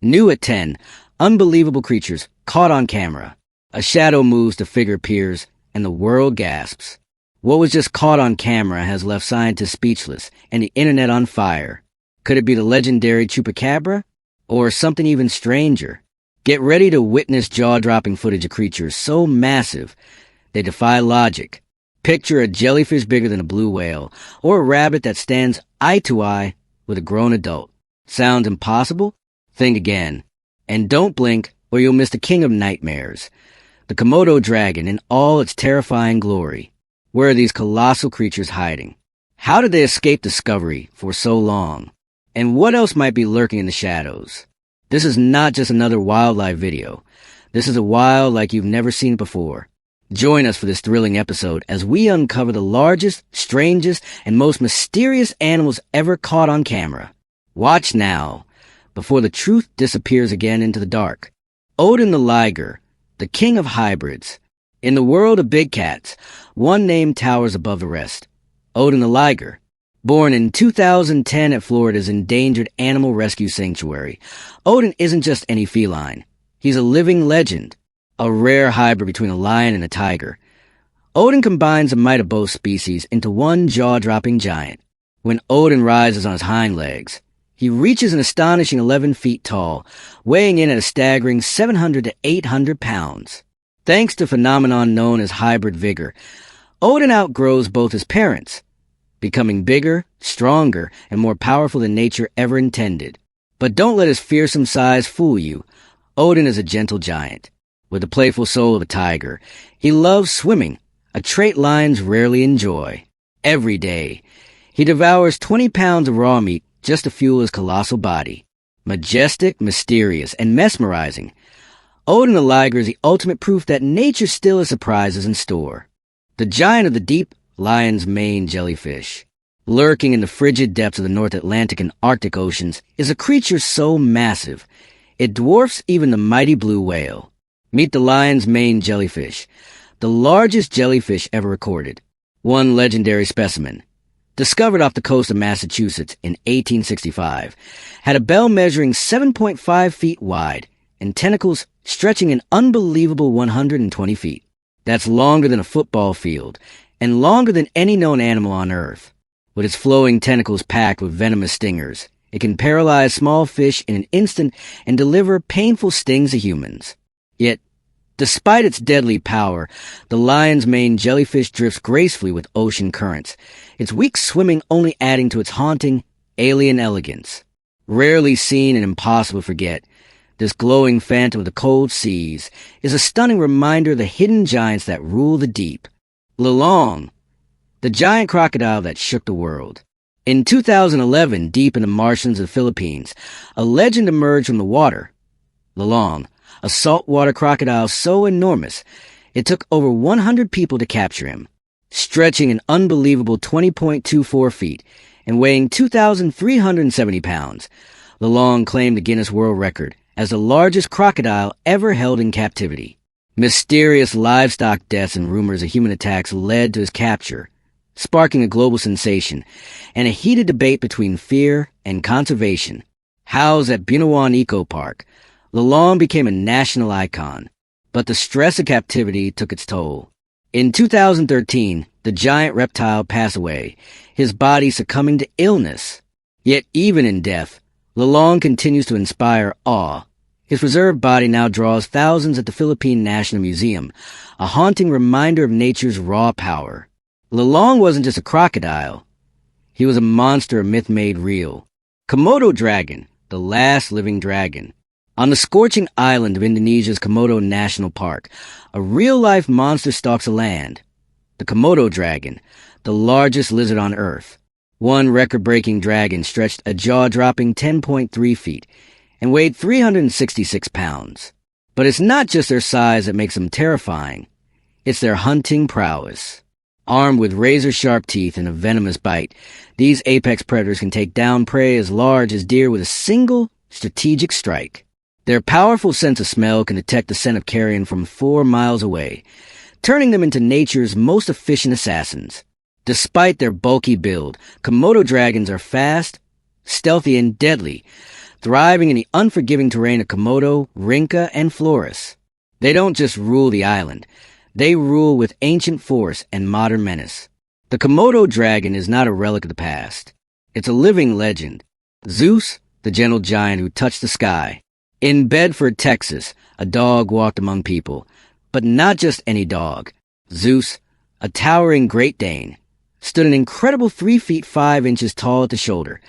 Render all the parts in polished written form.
New at 10, unbelievable creatures caught on camera. A shadow moves, the figure appears, and the world gasps. What was just caught on camera has left scientists speechless and the internet on fire. Could it be the legendary chupacabra? Or something even stranger? Get ready to witness jaw-dropping footage of creatures so massive they defy logic. Picture a jellyfish bigger than a blue whale, or a rabbit that stands eye to eye with a grown adult. Sounds impossible? Think again. And don't blink, or you'll miss the king of nightmares. The Komodo dragon in all its terrifying glory. Where are these colossal creatures hiding? How did they escape discovery for so long? And what else might be lurking in the shadows? This is not just another wildlife video. This is a wild like you've never seen it before. Join us for this thrilling episode as we uncover the largest, strangest, and most mysterious animals ever caught on camera. Watch now, before the truth disappears again into the dark. Odin the liger, the king of hybrids. In the world of big cats, one name towers above the rest. Odin the liger. Born in 2010 at Florida's endangered animal rescue sanctuary, Odin isn't just any feline. He's a living legend, a rare hybrid between a lion and a tiger. Odin combines the might of both species into one jaw-dropping giant. When Odin rises on his hind legs, he reaches an astonishing 11 feet tall, weighing in at a staggering 700 to 800 pounds. Thanks to a phenomenon known as hybrid vigor, Odin outgrows both his parents, becoming bigger, stronger, and more powerful than nature ever intended. But don't let his fearsome size fool you. Odin is a gentle giant, with the playful soul of a tiger. He loves swimming, a trait lions rarely enjoy. Every day, he devours 20 pounds of raw meat just to fuel his colossal body. Majestic, mysterious, and mesmerizing, Odin the liger is the ultimate proof that nature still has surprises in store. The giant of the deep, lion's mane jellyfish, lurking in the frigid depths of the North Atlantic and Arctic oceans, is a creature so massive, it dwarfs even the mighty blue whale. Meet the lion's mane jellyfish, the largest jellyfish ever recorded. One legendary specimen, discovered off the coast of Massachusetts in 1865, had a bell measuring 7.5 feet wide and tentacles stretching an unbelievable 120 feet. That's longer than a football field, and longer than any known animal on Earth. With its flowing tentacles packed with venomous stingers, it can paralyze small fish in an instant and deliver painful stings to humans. Yet, despite its deadly power, the lion's mane jellyfish drifts gracefully with ocean currents, its weak swimming only adding to its haunting, alien elegance. Rarely seen and impossible to forget, this glowing phantom of the cold seas is a stunning reminder of the hidden giants that rule the deep. Lolong, the giant crocodile that shook the world. In 2011, deep in the marshlands of the Philippines, a legend emerged from the water. Lolong, a saltwater crocodile so enormous, it took over 100 people to capture him. Stretching an unbelievable 20.24 feet and weighing 2,370 pounds, Lolong claimed the Guinness World Record as the largest crocodile ever held in captivity. Mysterious livestock deaths and rumors of human attacks led to his capture, sparking a global sensation and a heated debate between fear and conservation. Housed at Bunawan Eco Park, Lolong became a national icon, but the stress of captivity took its toll. In 2013, the giant reptile passed away, his body succumbing to illness. Yet even in death, Lolong continues to inspire awe. His preserved body now draws thousands at the Philippine National Museum, a haunting reminder of nature's raw power. Lolong wasn't just a crocodile. He was a monster of myth made real. Komodo dragon, the last living dragon. On the scorching island of Indonesia's Komodo National Park, a real-life monster stalks the land. The Komodo dragon, the largest lizard on Earth. One record-breaking dragon stretched a jaw-dropping 10.3 feet and weighed 366 pounds. But it's not just their size that makes them terrifying. It's their hunting prowess. Armed with razor-sharp teeth and a venomous bite, these apex predators can take down prey as large as deer with a single strategic strike. Their powerful sense of smell can detect the scent of carrion from 4 miles away, turning them into nature's most efficient assassins. Despite their bulky build, Komodo dragons are fast, stealthy, and deadly. thriving in the unforgiving terrain of Komodo, Rinca, and Flores. They don't just rule the island. They rule with ancient force and modern menace. The Komodo dragon is not a relic of the past. It's a living legend. Zeus, the gentle giant who touched the sky. In Bedford, Texas, a dog walked among people. But not just any dog. Zeus, a towering Great Dane, stood an incredible 3 feet 5 inches tall at the shoulder,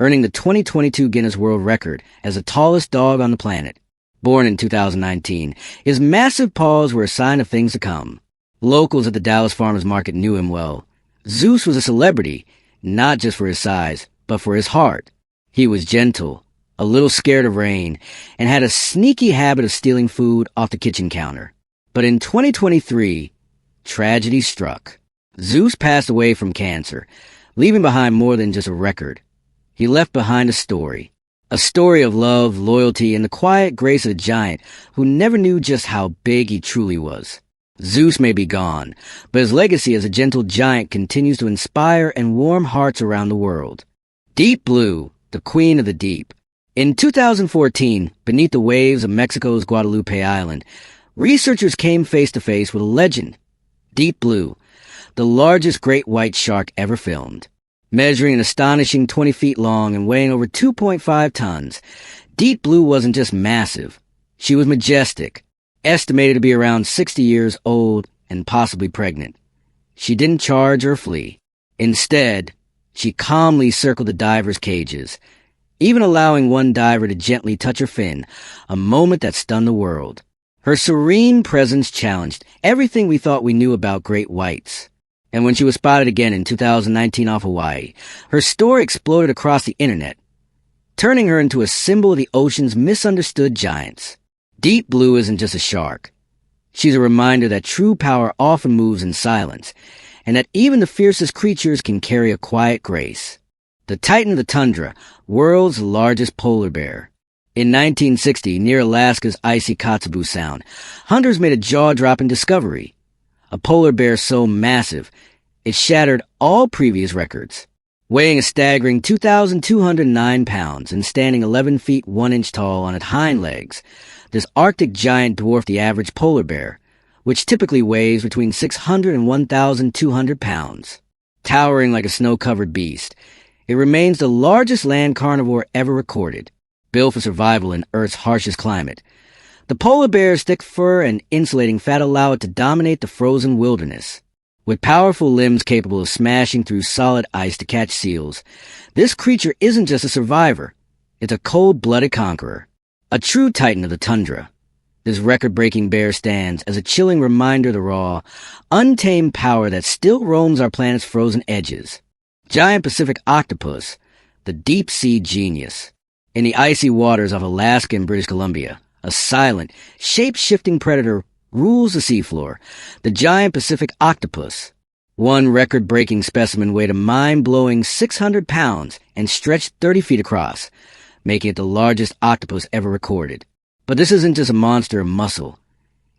earning the 2022 Guinness World Record as the tallest dog on the planet. Born in 2019, his massive paws were a sign of things to come. Locals at the Dallas Farmers Market knew him well. Zeus was a celebrity, not just for his size, but for his heart. He was gentle, a little scared of rain, and had a sneaky habit of stealing food off the kitchen counter. But in 2023, tragedy struck. Zeus passed away from cancer, leaving behind more than just a record. He left behind a story of love, loyalty, and the quiet grace of a giant who never knew just how big he truly was. Zeus may be gone, but his legacy as a gentle giant continues to inspire and warm hearts around the world. Deep Blue, the Queen of the Deep. In 2014, beneath the waves of Mexico's Guadalupe Island, researchers came face to face with a legend. Deep Blue, the largest great white shark ever filmed. Measuring an astonishing 20 feet long and weighing over 2.5 tons, Deep Blue wasn't just massive. She was majestic, estimated to be around 60 years old and possibly pregnant. She didn't charge or flee. Instead, she calmly circled the divers' cages, even allowing one diver to gently touch her fin, a moment that stunned the world. Her serene presence challenged everything we thought we knew about great whites. And when she was spotted again in 2019 off Hawaii, her story exploded across the internet, turning her into a symbol of the ocean's misunderstood giants. Deep Blue isn't just a shark. She's a reminder that true power often moves in silence, and that even the fiercest creatures can carry a quiet grace. The Titan of the Tundra, world's largest polar bear. In 1960, near Alaska's icy Kotzebue Sound, hunters made a jaw-dropping discovery. A polar bear so massive, it shattered all previous records. Weighing a staggering 2,209 pounds and standing 11 feet 1 inch tall on its hind legs, this Arctic giant dwarfed the average polar bear, which typically weighs between 600 and 1,200 pounds. Towering like a snow-covered beast, it remains the largest land carnivore ever recorded, built for survival in Earth's harshest climate. The polar bear's thick fur and insulating fat allow it to dominate the frozen wilderness. With powerful limbs capable of smashing through solid ice to catch seals, this creature isn't just a survivor. It's a cold-blooded conqueror. A true titan of the tundra. This record-breaking bear stands as a chilling reminder of the raw, untamed power that still roams our planet's frozen edges. Giant Pacific octopus, the deep-sea genius. In the icy waters of Alaska and British Columbia, a silent, shape-shifting predator rules the seafloor, the giant Pacific octopus. One record-breaking specimen weighed a mind-blowing 600 pounds and stretched 30 feet across, making it the largest octopus ever recorded. But this isn't just a monster of muscle.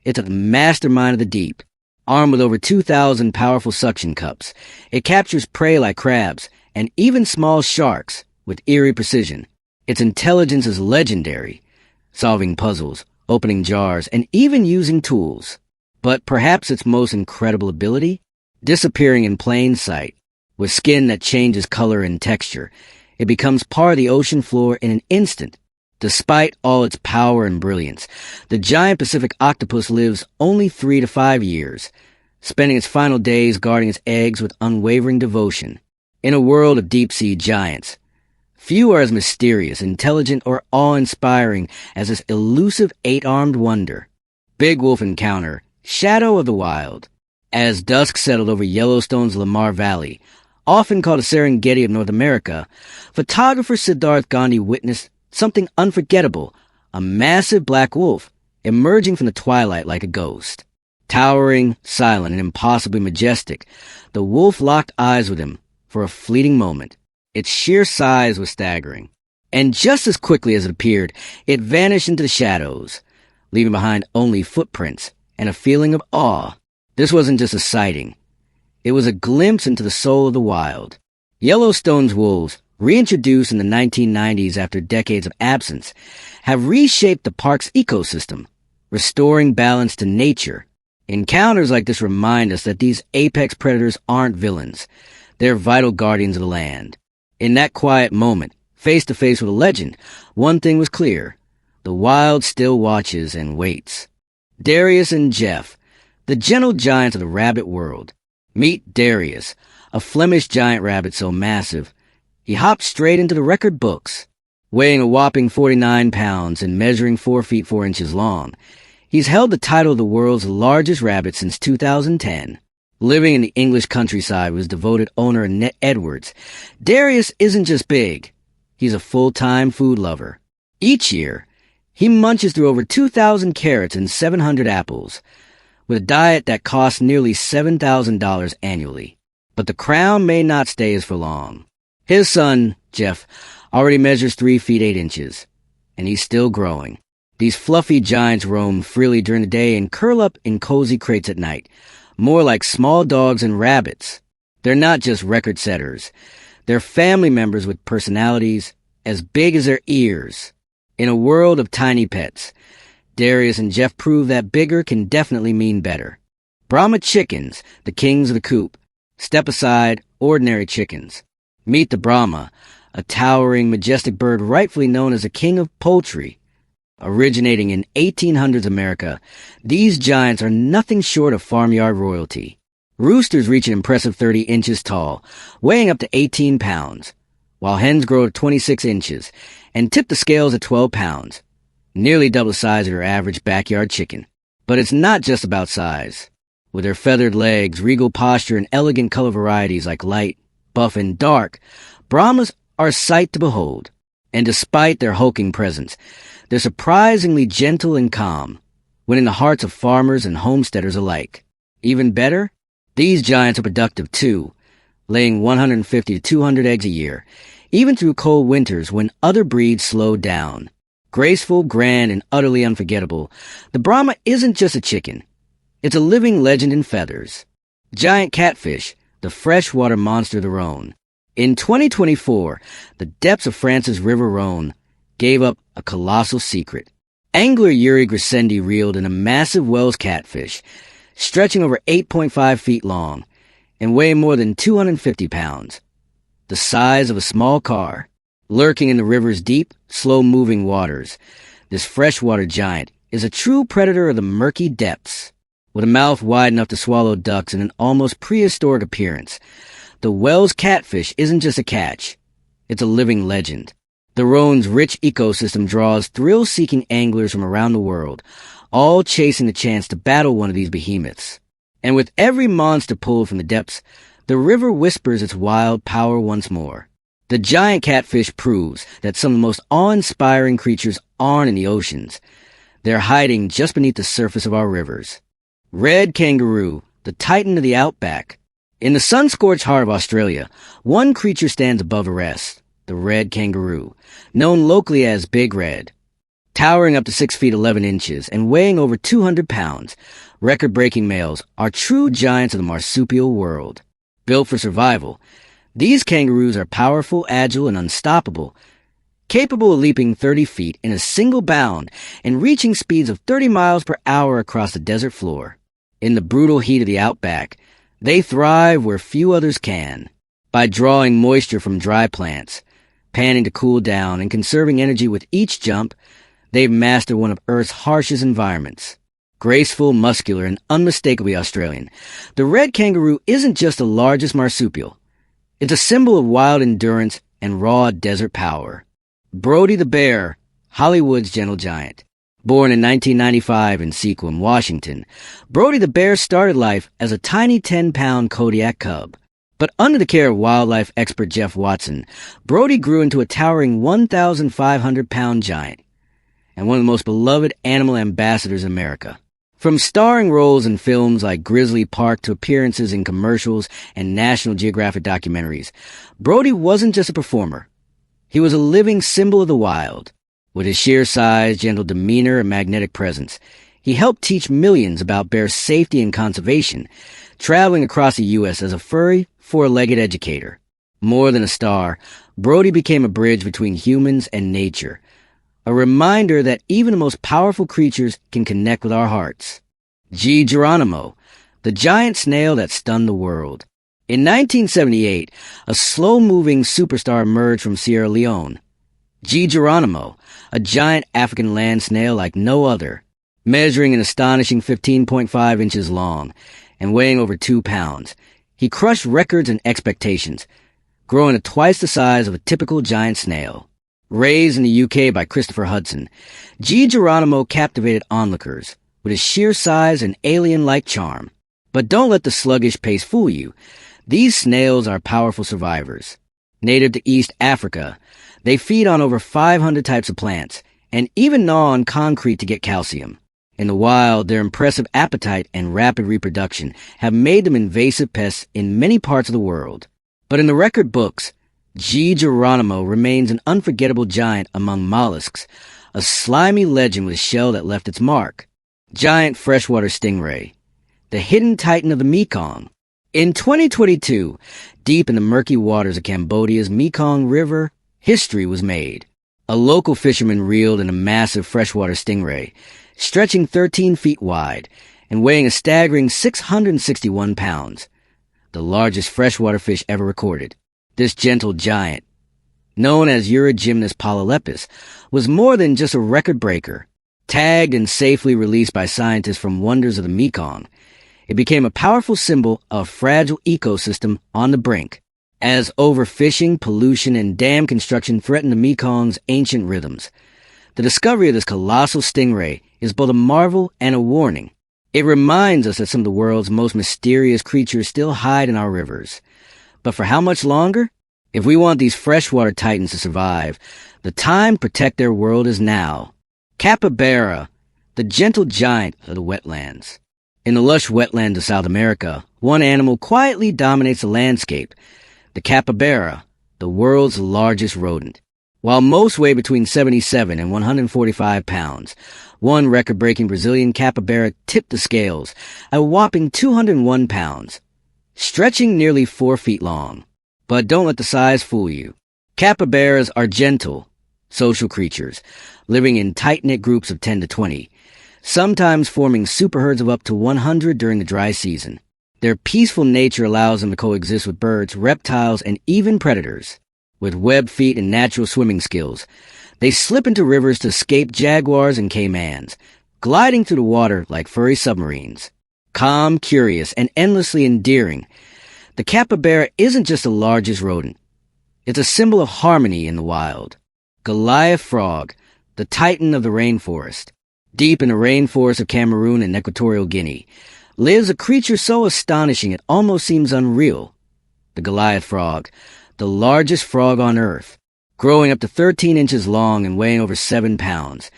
It's a mastermind of the deep. Armed with over 2,000 powerful suction cups, it captures prey like crabs and even small sharks with eerie precision. Its intelligence is legendary, solving puzzles, opening jars, and even using tools. But perhaps its most incredible ability? Disappearing in plain sight. With skin that changes color and texture, it becomes part of the ocean floor in an instant. Despite all its power and brilliance, the giant Pacific octopus lives only 3 to 5 years, spending its final days guarding its eggs with unwavering devotion. In a world of deep-sea giants, few are as mysterious, intelligent, or awe-inspiring as this elusive 8-armed wonder. Big Wolf Encounter, Shadow of the Wild. As dusk settled over Yellowstone's Lamar Valley, often called the Serengeti of North America, photographer Siddharth Gandhi witnessed something unforgettable, a massive black wolf emerging from the twilight like a ghost. Towering, silent, and impossibly majestic, the wolf locked eyes with him for a fleeting moment. Its sheer size was staggering. And just as quickly as it appeared, it vanished into the shadows, leaving behind only footprints and a feeling of awe. This wasn't just a sighting. It was a glimpse into the soul of the wild. Yellowstone's wolves, reintroduced in the 1990s after decades of absence, have reshaped the park's ecosystem, restoring balance to nature. Encounters like this remind us that these apex predators aren't villains. They're vital guardians of the land. In that quiet moment, face to face with a legend, one thing was clear. The wild still watches and waits. Darius and Jeff, the gentle giants of the rabbit world. Meet Darius, a Flemish giant rabbit so massive, he hopped straight into the record books. Weighing a whopping 49 pounds and measuring 4 feet 4 inches long, he's held the title of the world's largest rabbit since 2010. Living in the English countryside with his devoted owner Annette Edwards, Darius isn't just big. He's a full-time food lover. Each year, he munches through over 2,000 carrots and 700 apples, with a diet that costs nearly $7,000 annually. But the crown may not stay his for long. His son, Jeff, already measures 3 feet 8 inches, and he's still growing. These fluffy giants roam freely during the day and curl up in cozy crates at night, more like small dogs and rabbits. They're not just record setters. They're family members with personalities as big as their ears. In a world of tiny pets, Darius and Jeff prove that bigger can definitely mean better. Brahma chickens, the kings of the coop. Step aside, ordinary chickens. Meet the Brahma, a towering, majestic bird rightfully known as the king of poultry. Originating in 1800s America, these giants are nothing short of farmyard royalty. Roosters reach an impressive 30 inches tall, weighing up to 18 pounds, while hens grow to 26 inches and tip the scales at 12 pounds, nearly double the size of your average backyard chicken. But it's not just about size. With their feathered legs, regal posture, and elegant color varieties like light, buff, and dark, Brahmas are a sight to behold. And despite their hulking presence, they're surprisingly gentle and calm, winning the hearts of farmers and homesteaders alike. Even better, these giants are productive too, laying 150 to 200 eggs a year, even through cold winters when other breeds slow down. Graceful, grand, and utterly unforgettable, the Brahma isn't just a chicken. It's a living legend in feathers. Giant catfish, the freshwater monster of the Rhone. In 2024, the depths of France's River Rhone gave up a colossal secret. Angler Yuri Grisendi reeled in a massive Wells catfish, stretching over 8.5 feet long and weighing more than 250 pounds, the size of a small car. Lurking in the river's deep, slow-moving waters, this freshwater giant is a true predator of the murky depths. With a mouth wide enough to swallow ducks and an almost prehistoric appearance, the Wells catfish isn't just a catch. It's a living legend. The Rhone's rich ecosystem draws thrill-seeking anglers from around the world, all chasing the chance to battle one of these behemoths. And with every monster pulled from the depths, the river whispers its wild power once more. The giant catfish proves that some of the most awe-inspiring creatures aren't in the oceans. They're hiding just beneath the surface of our rivers. Red kangaroo, the titan of the outback. In the sun-scorched heart of Australia, one creature stands above the rest, the red kangaroo, known locally as Big Red. Towering up to 6 feet 11 inches and weighing over 200 pounds, record-breaking males are true giants of the marsupial world. Built for survival, these kangaroos are powerful, agile, and unstoppable, capable of leaping 30 feet in a single bound and reaching speeds of 30 miles per hour across the desert floor. In the brutal heat of the outback, they thrive where few others can. By drawing moisture from dry plants, panning to cool down, and conserving energy with each jump, they've mastered one of Earth's harshest environments. Graceful, muscular, and unmistakably Australian, the red kangaroo isn't just the largest marsupial. It's a symbol of wild endurance and raw desert power. Brody the bear, Hollywood's gentle giant. Born in 1995 in Sequim, Washington, Brody the bear started life as a tiny 10-pound Kodiak cub. But under the care of wildlife expert Jeff Watson, Brody grew into a towering 1,500-pound giant and one of the most beloved animal ambassadors in America. From starring roles in films like Grizzly Park to appearances in commercials and National Geographic documentaries, Brody wasn't just a performer. He was a living symbol of the wild. With his sheer size, gentle demeanor, and magnetic presence, he helped teach millions about bear safety and conservation, traveling across the U.S. as a furry, four-legged educator. More than a star, Brody became a bridge between humans and nature, a reminder that even the most powerful creatures can connect with our hearts. G. Geronimo, the giant snail that stunned the world. In 1978, a slow-moving superstar emerged from Sierra Leone. G. Geronimo, a giant African land snail like no other, measuring an astonishing 15.5 inches long and weighing over 2 pounds. He crushed records and expectations, growing to twice the size of a typical giant snail. Raised in the UK by Christopher Hudson, G. Geronimo captivated onlookers with his sheer size and alien-like charm. But don't let the sluggish pace fool you. These snails are powerful survivors. Native to East Africa, they feed on over 500 types of plants and even gnaw on concrete to get calcium. In the wild, their impressive appetite and rapid reproduction have made them invasive pests in many parts of the world. But in the record books, G. Geronimo remains an unforgettable giant among mollusks, a slimy legend with a shell that left its mark. Giant freshwater stingray, the hidden titan of the Mekong. In 2022, deep in the murky waters of Cambodia's Mekong River, history was made. A local fisherman reeled in a massive freshwater stingray, stretching 13 feet wide and weighing a staggering 661 pounds, the largest freshwater fish ever recorded. This gentle giant, known as Eurygymnus polylepis, was more than just a record breaker. Tagged and safely released by scientists from wonders of the Mekong, it became a powerful symbol of a fragile ecosystem on the brink, as overfishing, pollution, and dam construction threatened the Mekong's ancient rhythms. The discovery of this colossal stingray is both a marvel and a warning. It reminds us that some of the world's most mysterious creatures still hide in our rivers. But for how much longer? If we want these freshwater titans to survive, the time to protect their world is now. Capybara, the gentle giant of the wetlands. In the lush wetlands of South America, one animal quietly dominates the landscape, the capybara, the world's largest rodent. While most weigh between 77 and 145 pounds, one record-breaking Brazilian capybara tipped the scales at a whopping 201 pounds, stretching nearly 4 feet long. But don't let the size fool you. Capybaras are gentle, social creatures, living in tight-knit groups of 10 to 20, sometimes forming superherds of up to 100 during the dry season. Their peaceful nature allows them to coexist with birds, reptiles, and even predators. With webbed feet and natural swimming skills, they slip into rivers to escape jaguars and caimans, gliding through the water like furry submarines. Calm, curious, and endlessly endearing, the capybara isn't just the largest rodent. It's a symbol of harmony in the wild. Goliath frog, the titan of the rainforest. Deep in the rainforest of Cameroon and Equatorial Guinea, lives a creature so astonishing it almost seems unreal. The Goliath frog, the largest frog on Earth, growing up to 13 inches long and weighing over 7 pounds.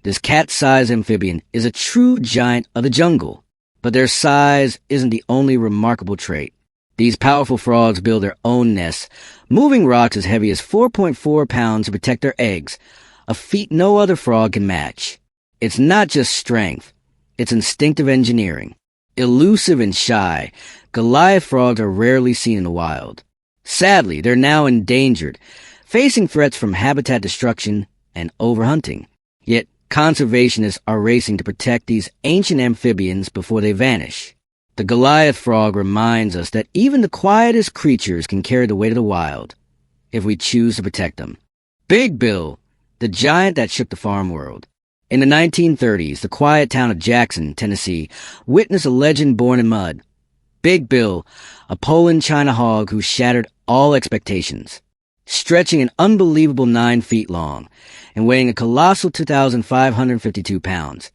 This cat-sized amphibian is a true giant of the jungle. But their size isn't the only remarkable trait. These powerful frogs build their own nests, moving rocks as heavy as 4.4 pounds to protect their eggs, a feat no other frog can match. It's not just strength, it's instinctive engineering. Elusive and shy, Goliath frogs are rarely seen in the wild. Sadly, they're now endangered, facing threats from habitat destruction and overhunting. Yet, conservationists are racing to protect these ancient amphibians before they vanish. The Goliath frog reminds us that even the quietest creatures can carry the weight of the wild, if we choose to protect them. Big Bill, the giant that shook the farm world. In the 1930s, the quiet town of Jackson, Tennessee, witnessed a legend born in mud. Big Bill, a Poland China hog who shattered all expectations. Stretching an unbelievable 9 feet long and weighing a colossal 2,552 pounds,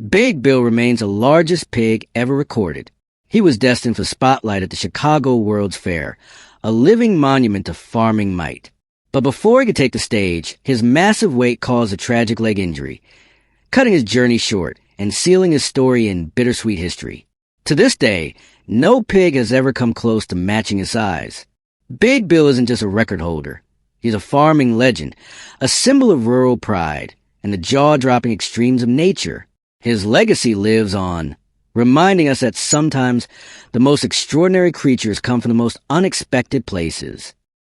Big Bill remains the largest pig ever recorded. He was destined for spotlight at the Chicago World's Fair, a living monument to farming might. But before he could take the stage, his massive weight caused a tragic leg injury, cutting his journey short and sealing his story in bittersweet history. To this day, no pig has ever come close to matching his size. Big Bill isn't just a record holder. He's a farming legend, a symbol of rural pride, and the jaw-dropping extremes of nature. His legacy lives on, reminding us that sometimes the most extraordinary creatures come from the most unexpected places.